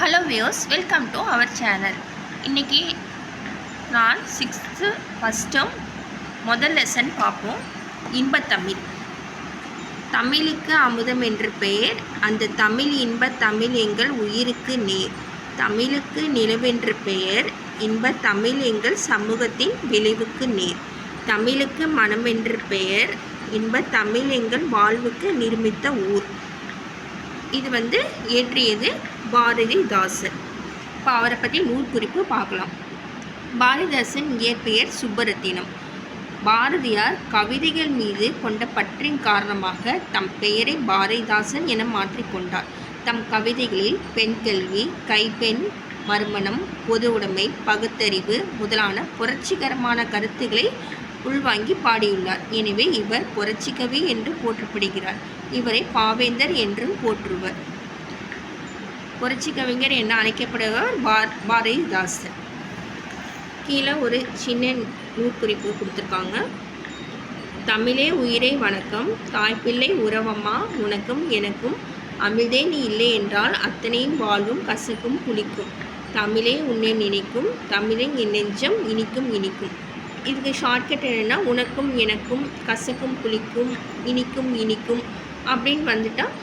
Hello views, welcome to our channel. இன்றைக்கி நான் 6th first term முதல் லெசன் பார்ப்போம். இன்பத்தமிழ். தமிழுக்கு அமுதம் என்று பெயர், அந்த தமிழ் இன்பத் தமிழ் எங்கள் உயிருக்கு நேர். தமிழுக்கு நிலவென்று பெயர், இன்பத் தமிழ் எங்கள் சமூகத்தின் விளைவுக்கு நேர். தமிழுக்கு மனமென்று பெயர், இன்பத் தமிழ் எங்கள் வாழ்வுக்கு நிர்மித்த ஊர். இது இயற்றியது பாரதிதாசன். இப்போ அவரை பற்றி நூற்குறிப்பு பார்க்கலாம். பாரதிதாசன் இயற்பெயர் சுப்பரத்தினம். பாரதியார் கவிதைகள் மீது கொண்ட பற்றின் காரணமாக தம் பெயரை பாரதிதாசன் என மாற்றிக்கொண்டார். தம் கவிதைகளில் பெண் கல்வி, கைப்பெண் மறுமணம், பொது உடைமை, பகுத்தறிவு முதலான புரட்சிகரமான கருத்துக்களை உள்வாங்கி பாடியுள்ளார். எனவே இவர் புரட்சிக்கவி என்று போற்றப்படுகிறார். இவரை பாவேந்தர் என்றும் போற்றுவர். புரட்சி கவிஞர் என அழைக்கப்படுவர் பாரதிதாசன். கீழே ஒரு சின்ன நூற்குறிப்பு கொடுத்துருக்காங்க. தமிழே உயிரே வணக்கம், தாய்ப்பிள்ளை உறவம்மா உனக்கும் எனக்கும், அமிழ்தே நீ இல்லை என்றால் அத்தனையும் வாழ்வும் கசக்கும் புளிக்கும், தமிழே உன்னை நினைக்கும், தமிழே என் நெஞ்சம் இனிக்கும் இனிக்கும். இதுக்கு ஷார்ட்கட் என்னென்னா, உனக்கும் எனக்கும், கசக்கும் புளிக்கும், இனிக்கும் இனிக்கும் அப்படின்னு வந்துட்டால்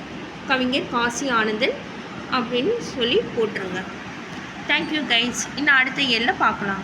கவிஞர் காசி ஆனந்தன் அப்படின்னு சொல்லி போட்டுருங்க. Thank you guys. இன்னும் அடுத்த எல்ல பார்க்கலாம்.